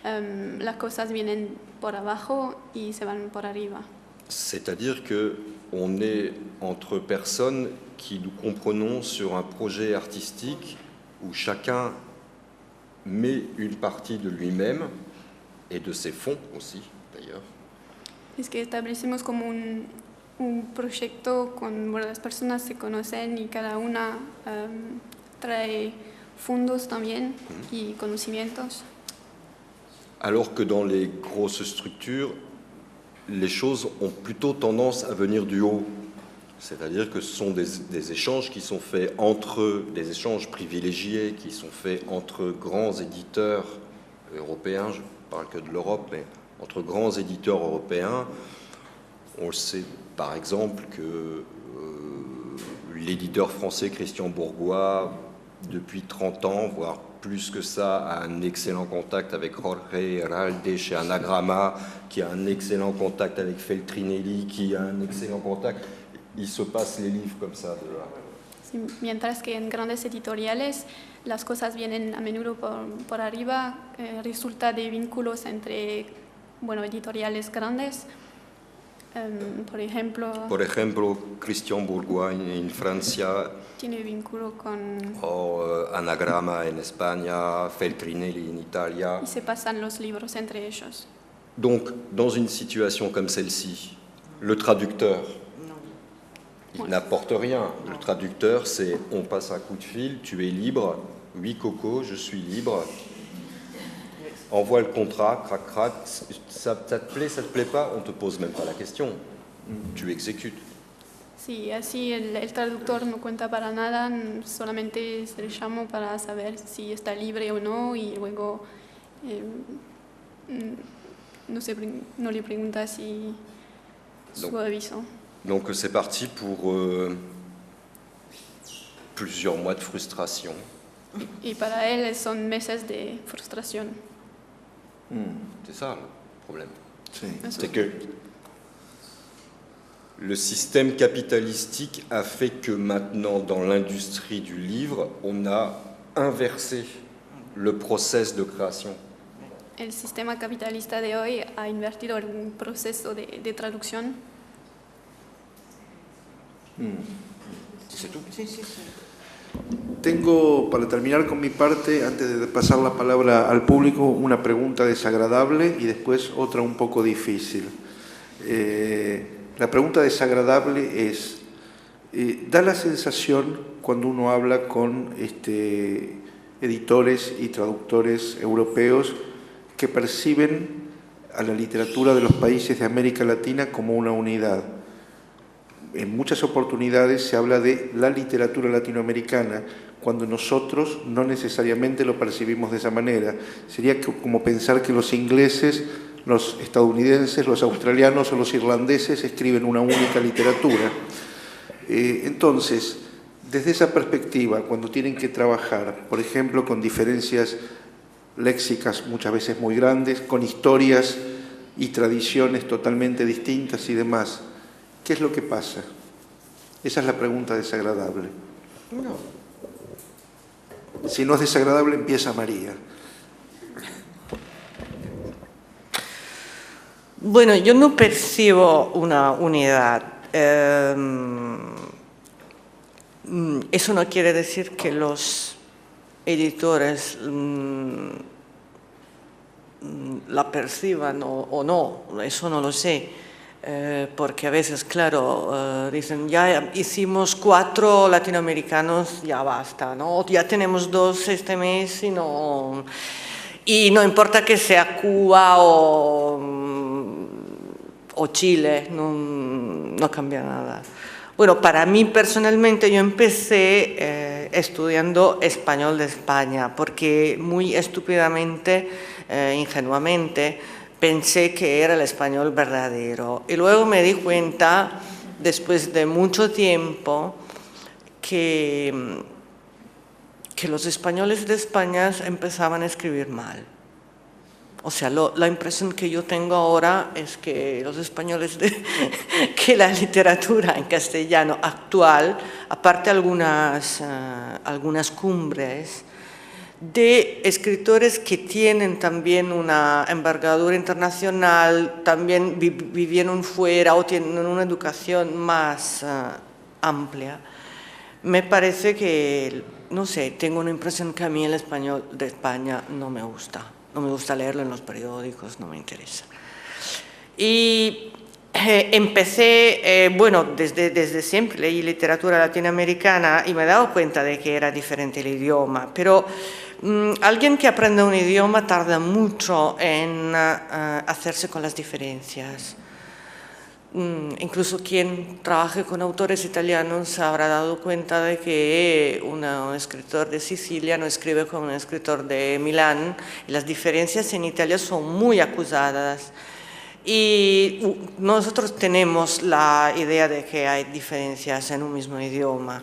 las cosas vienen por abajo y se van por arriba. C'est-à-dire qu'on est entre personnes qui nous comprenons sur un projet artistique où chacun met une partie de lui-même et de ses fonds aussi, d'ailleurs. Es que establecemos como un proyecto con las personas se conocen y cada una trae fondos también y conocimientos. Alors que dans les grosses structures, les choses ont plutôt tendance à venir du haut. C'est-à-dire que ce sont des échanges qui sont faits entre, des échanges privilégiés qui sont faits entre grands éditeurs européens, je ne parle que de l'Europe, mais entre grands éditeurs européens. On le sait par exemple que l'éditeur français Christian Bourgois, depuis 30 ans, voire plus que ça, a un excellent contact avec Jorge Herralde chez Anagrama, qui a un excellent contact avec Feltrinelli, qui a un excellent contact. Ils se passent les livres comme ça. Sí, mientras que en grandes editoriales las cosas vienen a menudo por arriba, resulta de vínculos entre editoriales grandes. Por ejemplo, Christian Bourgois en Francia, tiene vínculo con Anagrama en España, Feltrinelli en Italia. Y se pasan los libros entre ellos. Donc, dans une situation comme celle-ci, le traducteur, il n'apporte rien. Le traducteur, c'est on passe un coup de fil, tu es libre, oui Coco, je suis libre. Envoie le contrat, crac, crac, ça te plaît, ça te plaît pas, on te pose même pas la question, tu exécutes. Sí, así el traductor no cuenta para nada, solamente se le llama para saber si está libre o no y luego no le pregunta si su aviso. Donc c'est parti pour plusieurs mois de frustration. Y para él son meses de frustración. C'est ça le problème. Sí. C'est que le système capitalistique a fait que maintenant, dans l'industrie du livre, on a inversé le process de création. El sistema capitalista de hoy ha invertido el proceso de traducción. C'est tout. Sí, sí, sí. Tengo, para terminar con mi parte, antes de pasar la palabra al público, una pregunta desagradable y después otra un poco difícil. La pregunta desagradable es, da la sensación cuando uno habla con editores y traductores europeos que perciben a la literatura de los países de América Latina como una unidad. En muchas oportunidades se habla de la literatura latinoamericana cuando nosotros no necesariamente lo percibimos de esa manera. Sería como pensar que los ingleses, los estadounidenses, los australianos o los irlandeses escriben una única literatura. Entonces, desde esa perspectiva, cuando tienen que trabajar, por ejemplo, con diferencias léxicas muchas veces muy grandes, con historias y tradiciones totalmente distintas y demás, ¿qué es lo que pasa? Esa es la pregunta desagradable. No. Si no es desagradable, empieza María. Bueno, yo no percibo una unidad. Eso no quiere decir que los editores la perciban o no, eso no lo sé. Porque a veces, claro, dicen, ya hicimos 4 latinoamericanos, ya basta, ¿no? Ya tenemos 2 este mes y no importa que sea Cuba o Chile, no cambia nada. Bueno, para mí personalmente yo empecé estudiando español de España, porque muy estúpidamente, ingenuamente, pensé que era el español verdadero. Y luego me di cuenta, después de mucho tiempo, que los españoles de España empezaban a escribir mal. O sea, la impresión que yo tengo ahora es que los españoles, que la literatura en castellano actual, aparte algunas cumbres, de escritores que tienen también una envergadura internacional, también vivieron fuera o tienen una educación más amplia, me parece que, no sé, tengo una impresión que a mí el español de España no me gusta. No me gusta leerlo en los periódicos, no me interesa. Y empecé, bueno, desde siempre leí literatura latinoamericana y me he dado cuenta de que era diferente el idioma, pero alguien que aprende un idioma tarda mucho en hacerse con las diferencias. Incluso quien trabaje con autores italianos se habrá dado cuenta de que un escritor de Sicilia no escribe como un escritor de Milán, y las diferencias en Italia son muy acusadas. Y nosotros tenemos la idea de que hay diferencias en un mismo idioma,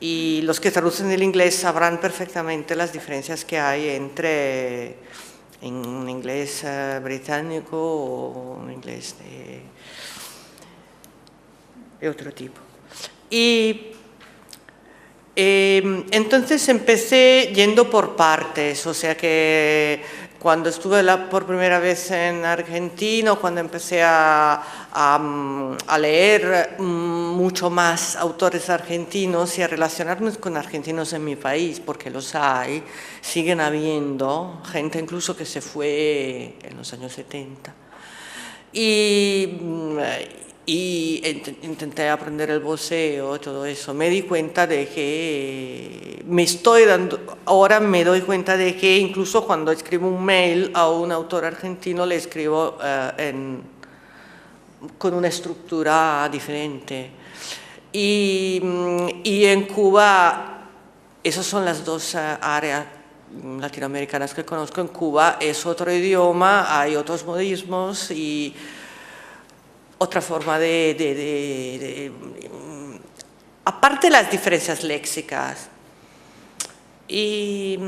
y los que traducen del inglés sabrán perfectamente las diferencias que hay entre un inglés británico o un inglés de otro tipo. Y entonces empecé yendo por partes, o sea que cuando estuve por primera vez en Argentina, cuando empecé a leer mucho más autores argentinos y a relacionarme con argentinos en mi país, porque los hay, siguen habiendo gente incluso que se fue en los años 70. Y intenté aprender el voceo, todo eso. Me di cuenta de que ahora me doy cuenta de que incluso cuando escribo un mail a un autor argentino le escribo con una estructura diferente. Y en Cuba, esas son las dos áreas latinoamericanas que conozco. En Cuba es otro idioma, hay otros modismos y otra forma aparte las diferencias léxicas. Y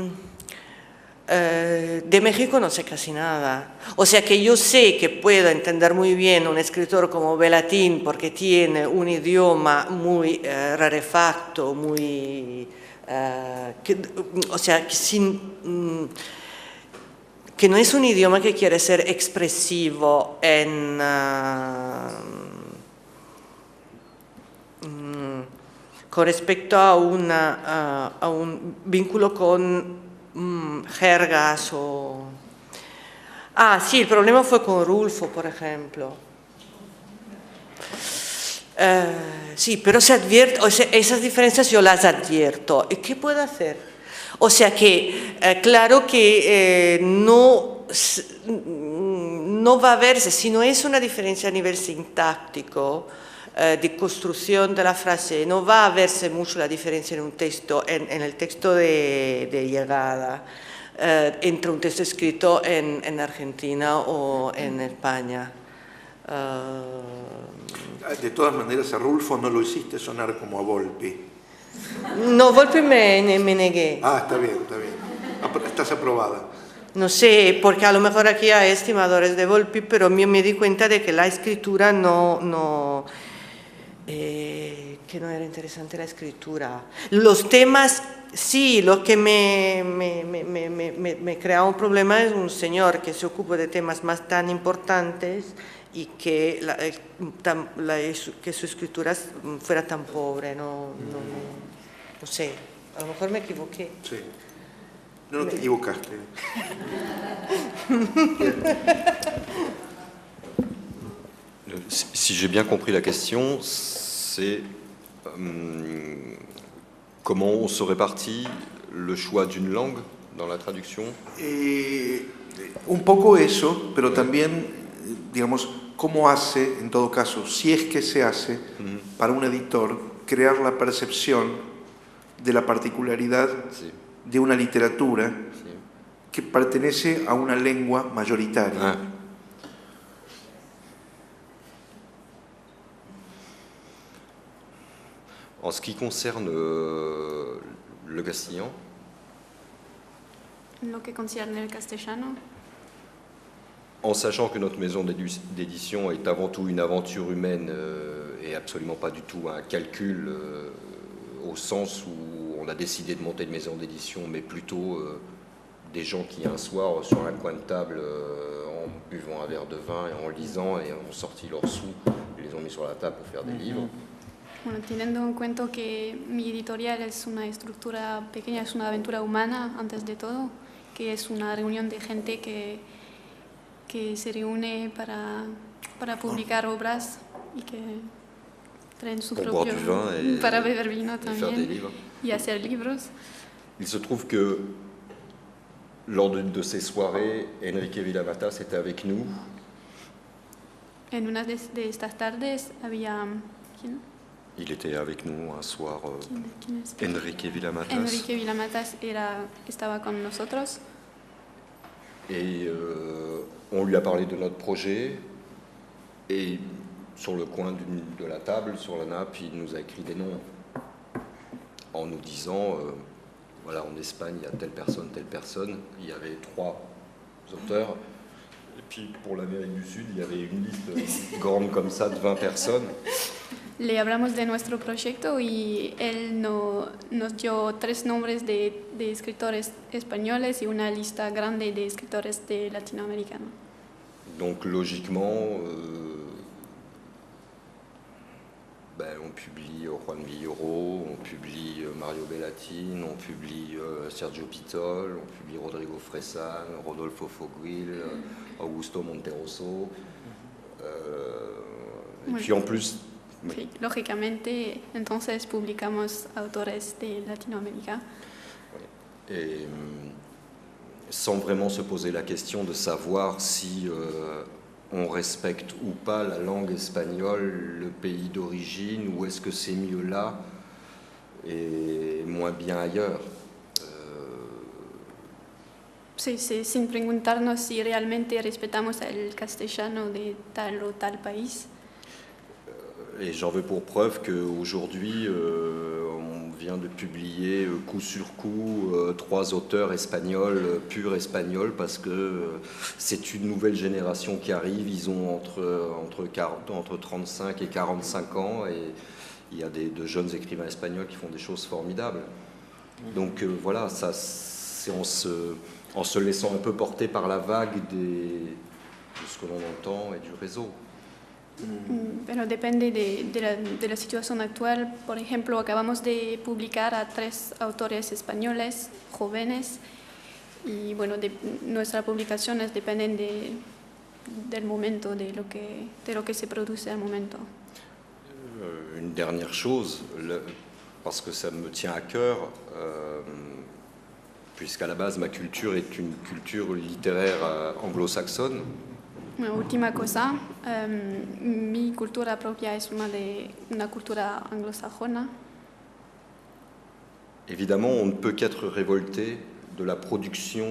de México no sé casi nada. O sea que yo sé que puedo entender muy bien un escritor como Belatín porque tiene un idioma muy rarefacto, muy... o sea, que no es un idioma que quiere ser expresivo con respecto a un vínculo con jergas o... Ah, sí, el problema fue con Rulfo, por ejemplo. Sí, pero se advierte, o sea, esas diferencias yo las advierto. ¿Y qué puedo hacer? O sea que, claro que no va a verse, si no es una diferencia a nivel sintáctico, de construcción de la frase, no va a verse mucho la diferencia en un texto, en el texto de llegada, entre un texto escrito en Argentina o en España. De todas maneras, a Rulfo no lo hiciste sonar como a Volpi. No, Volpi me negué. Ah, está bien, está bien. Estás aprobada. No sé, porque a lo mejor aquí hay estimadores de Volpi, pero yo me di cuenta de que la escritura que no era interesante la escritura. Los temas, sí, lo que me crea un problema es un señor que se ocupa de temas más tan importantes y que, que su escritura fuera tan pobre, no sé, a lo mejor me equivoqué. Sí, no te equivocaste. Si j'ai bien compris la question, c'est comment on se répartit le choix d'une langue dans la traduction. Un poco eso, pero también, digamos, cómo hace, en todo caso, si es que se hace, para un editor, crear la percepción de la particularidad Sí. de una literatura Si. que pertenece a una lengua mayoritaria. Ah. En ce qui concerne le castillan, En lo que concierne el castellano, en sachant que notre maison d'édition est avant tout une aventure humaine et absolument pas du tout un calcul au sens où on a décidé de monter une maison d'édition, mais plutôt des gens qui un soir sur un coin de table en buvant un verre de vin et en lisant et ont sorti leurs sous et les ont mis sur la table pour faire des livres. bueno, teniendo en cuenta que mi editorial es una estructura pequeña, es una aventura humana antes de todo, que es una reunión de gente que se reúne para publicar obras y que traen su Pour boire propio... du vin et, para beber vino et faire des también livres. y hacer libros. Il se trouve que lors d'une de ces soirées, Enrique Villamatas était avec nous. En una de estas tardes había... ¿Quién? Il était avec nous un soir, ¿Quién es? Enrique Villamatas. Enrique Villamatas estaba con nosotros. Et on lui a parlé de notre projet. Et sur le coin de la table, sur la nappe, il nous a écrit des noms en nous disant, voilà, en Espagne, il y a telle personne, telle personne. Il y avait 3 auteurs. Et puis pour l'Amérique du Sud, il y avait une liste grande comme ça de 20 personnes. Le hablamos de nuestro proyecto y él nos dio 3 nombres de escritores españoles y una lista grande de escritores de latinoamericanos. Donc logiquement, on publie Juan Villoro, on publie Mario Bellatin, on publie Sergio Pitol, on publie Rodrigo Fresan, Rodolfo Foguil, Augusto Monterroso. Et puis en plus... Sí, lógicamente, entonces publicamos autores de Latinoamérica. Et sans vraiment se poser la question de savoir si on respecte ou pas la langue espagnole, le pays d'origine, ou est-ce que c'est mieux là et moins bien ailleurs. Sí, sin preguntarnos si realmente respetamos el castellano de tal o tal país. Et j'en veux pour preuve qu'aujourd'hui, on vient de publier coup sur coup 3 auteurs espagnols, purs espagnols, parce que c'est une nouvelle génération qui arrive. Ils ont entre 35 et 45 ans, et il y a de jeunes écrivains espagnols qui font des choses formidables. Donc voilà, ça, c'est en se laissant un peu porter par la vague de ce que l'on entend et du réseau. Pero depende de la situación actual. Por ejemplo, acabamos de publicar a 3 autores españoles jóvenes y bueno, nuestras publicaciones dependen del momento, de lo que se produce al momento. Une dernière chose, parce que ça me tient à cœur, puisqu'à la base ma culture est une culture littéraire anglo-saxonne. Una última cosa, mi cultura propia es una cultura anglosajona. Évidemment, on ne peut qu'être révolté de la production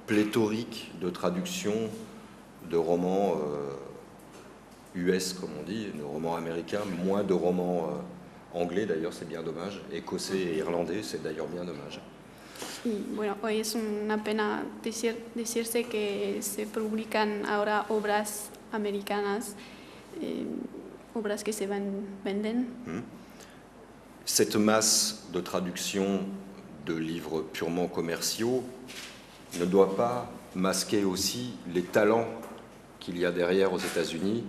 pléthorique de traductions de romans US, comme on dit, de romans américains, moins de romans anglais, d'ailleurs, c'est bien dommage, écossais et irlandais, c'est d'ailleurs bien dommage. Y bueno, hoy es una pena decirse que se publican ahora obras americanas, obras que se venden. Cette masse de traductions de livres purement commerciaux ne doit pas masquer aussi les talents qu'il y a derrière aux États-Unis,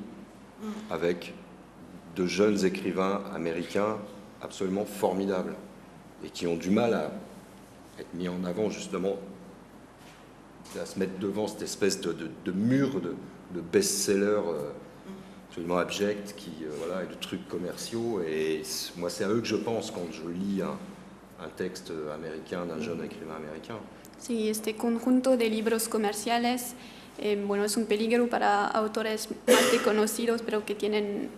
avec de jeunes écrivains américains absolument formidables et qui ont du mal à être mis en avant, justement, à se mettre devant cette espèce de mur de best-sellers absolument abjects, voilà, et de trucs commerciaux. Et moi, c'est à eux que je pense quand je lis un texte américain d'un jeune écrivain américain. Sí, este conjunto de libros comerciales, bueno, es un peligro para autores más reconocidos, pero que tienen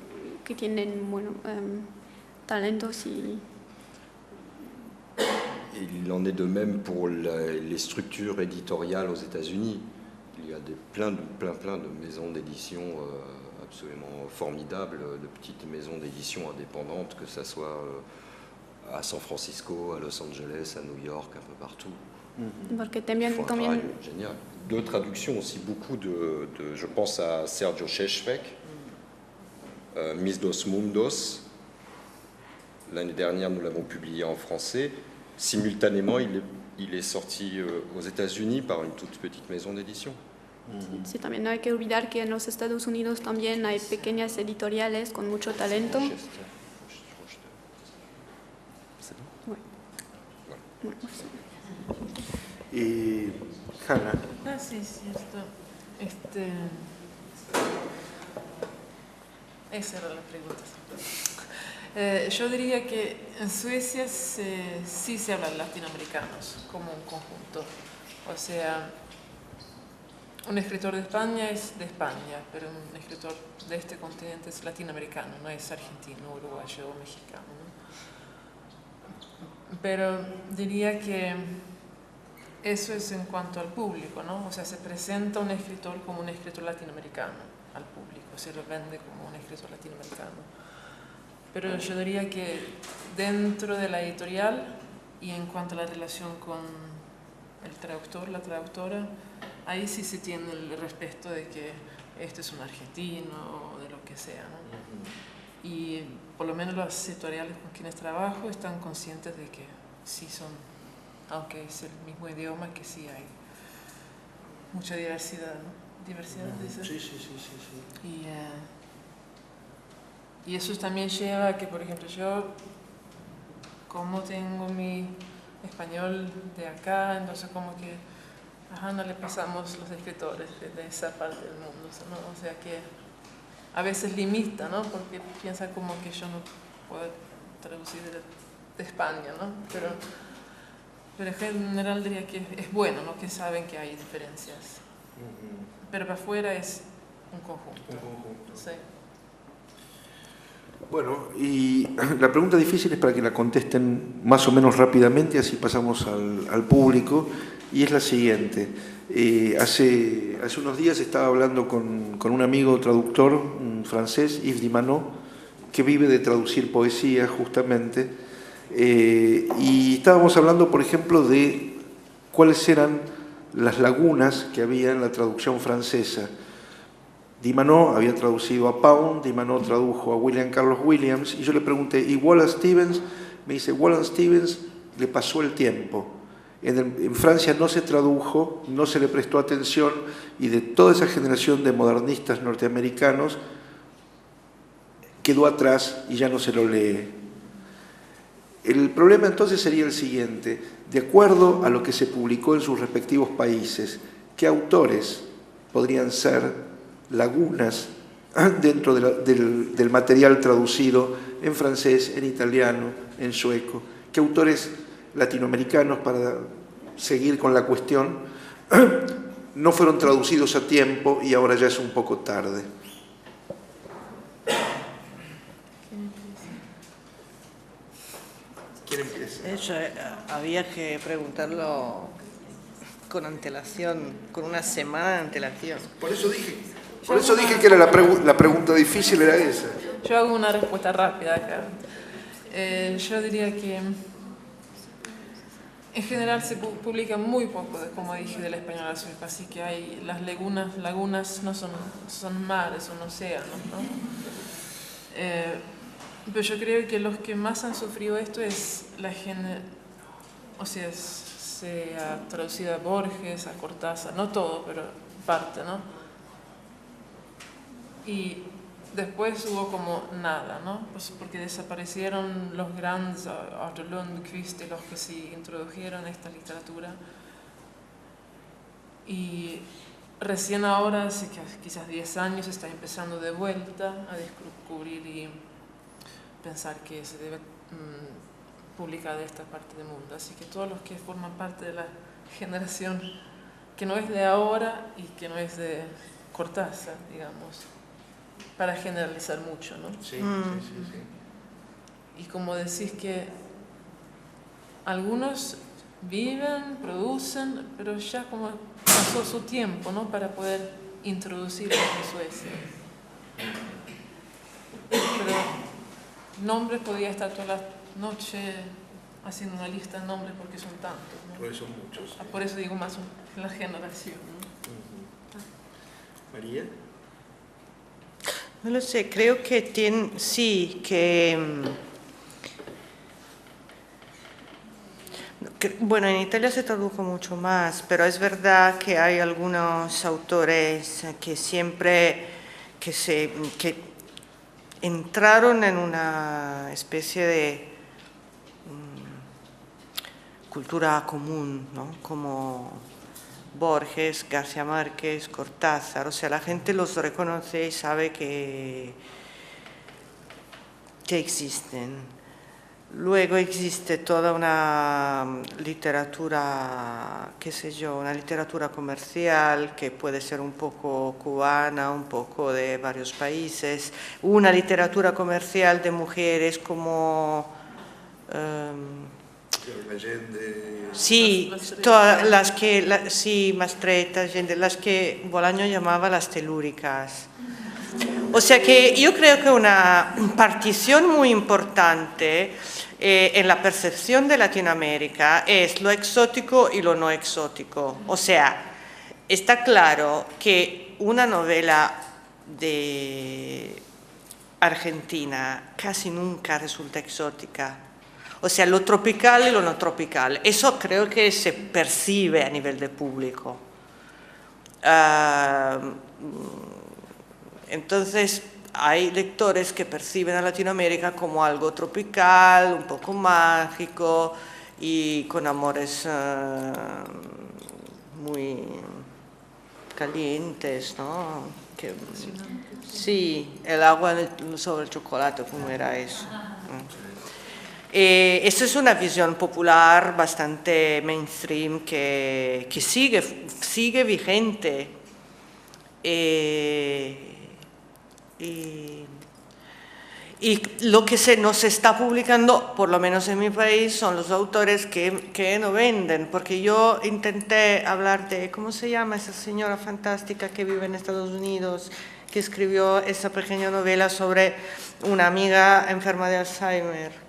bueno, talentos y il en est de même pour les structures éditoriales aux États-Unis. Il y a plein de maisons d'édition absolument formidables, de petites maisons d'édition indépendantes, que ce soit à San Francisco, à Los Angeles, à New York, un peu partout. Porque Ils font un también travail génial. De traduction aussi, beaucoup je pense à Sergio Scheschweg, Mis dos Mundos. L'année dernière, nous l'avons publié en français. Simultanément, il est sorti aux États-Unis par une toute petite maison d'édition. sí, también no hay que olvidar que en los Estados Unidos también hay pequeñas editoriales con mucho talento. Y Hanna. Ah, sí, cierto. Esa era la pregunta. Yo diría que en Suecia sí se hablan latinoamericanos como un conjunto. O sea, un escritor de España es de España, pero un escritor de este continente es latinoamericano, no es argentino, uruguayo o mexicano, ¿no? Pero diría que eso es en cuanto al público, ¿no? O sea, se presenta un escritor como un escritor latinoamericano al público, se lo vende como un escritor latinoamericano. Pero yo diría que dentro de la editorial y en cuanto a la relación con el traductor, la traductora, ahí sí se tiene el respeto de que este es un argentino o de lo que sea, ¿no? Y por lo menos los editoriales con quienes trabajo están conscientes de que sí son, aunque es el mismo idioma, que sí hay mucha diversidad, ¿no? Diversidad, dice. Sí. Y eso también lleva a que, por ejemplo, yo, como tengo mi español de acá, entonces como que no le pasamos los escritores de esa parte del mundo, ¿no? O sea que a veces limita, ¿no? Porque piensa como que yo no puedo traducir de España, ¿no? Pero en general diría que es bueno, ¿no? Que saben que hay diferencias. Pero para afuera es un conjunto. Sí. Bueno, y la pregunta difícil es para que la contesten más o menos rápidamente, así pasamos al público, y es la siguiente. Hace unos días estaba hablando con un amigo traductor, un francés, Yves Dimanot, que vive de traducir poesía justamente, y estábamos hablando, por ejemplo, de cuáles eran las lagunas que había en la traducción francesa. Dimanot había traducido a Pound, Dimanot tradujo a William Carlos Williams, y yo le pregunté, ¿y Wallace Stevens? Me dice, Wallace Stevens le pasó el tiempo. En Francia no se tradujo, no se le prestó atención, y de toda esa generación de modernistas norteamericanos quedó atrás y ya no se lo lee. El problema entonces sería el siguiente: de acuerdo a lo que se publicó en sus respectivos países, ¿qué autores podrían ser lagunas dentro del material traducido en francés, en italiano, en sueco? ¿Qué autores latinoamericanos, para seguir con la cuestión, no fueron traducidos a tiempo y ahora ya es un poco tarde? ¿Quién empieza? Eso había que preguntarlo con antelación, con una semana de antelación. Por eso dije que era la pregunta difícil era esa. Yo hago una respuesta rápida acá. Yo diría que en general se publica muy poco, como dije, del español al sueco, así que hay las lagunas no son mares, son océanos, ¿no? Pero yo creo que los que más han sufrido esto es la gente, o sea, se ha traducido a Borges, a Cortázar, no todo, pero parte, ¿no? Y después hubo como nada, ¿no? Pues porque desaparecieron los grandes, Arthur Lundqvist, los que sí introdujeron esta literatura. Y recién ahora, hace quizás 10 años, está empezando de vuelta a descubrir y pensar que se debe publicar de esta parte del mundo. Así que todos los que forman parte de la generación que no es de ahora y que no es de Cortázar, digamos, para generalizar mucho, ¿no? Sí. Y como decís que algunos viven, producen, pero ya como pasó su tiempo, ¿no? Para poder introducirlos en Suecia. Pero nombres podía estar toda la noche haciendo una lista de nombres porque son tantos, ¿no? Porque son muchos. Por eso digo más la generación, ¿no? María. No lo sé, creo que sí, que bueno, en Italia se tradujo mucho más, pero es verdad que hay algunos autores que siempre que entraron en una especie de cultura común, ¿no? Como Borges, García Márquez, Cortázar, o sea, la gente los reconoce y sabe que existen. Luego existe toda una literatura, qué sé yo, una literatura comercial que puede ser un poco cubana, un poco de varios países, una literatura comercial de mujeres como Allende. sí, todas las que, sí, Mastretta, Allende, las que Bolaño llamaba las telúricas. O sea que yo creo que una partición muy importante en la percepción de Latinoamérica es lo exótico y lo no exótico. O sea, está claro que una novela de Argentina casi nunca resulta exótica. O sea, lo tropical y lo no tropical. Eso creo que se percibe a nivel de público. Entonces, hay lectores que perciben a Latinoamérica como algo tropical, un poco mágico y con amores muy calientes, ¿no? Que, sí, el agua sobre el chocolate, ¿cómo era eso? Esta es una visión popular bastante mainstream que sigue vigente. Y lo que nos está publicando, por lo menos en mi país, son los autores que no venden, porque yo intenté hablar de, ¿cómo se llama esa señora fantástica que vive en Estados Unidos, que escribió esa pequeña novela sobre una amiga enferma de Alzheimer?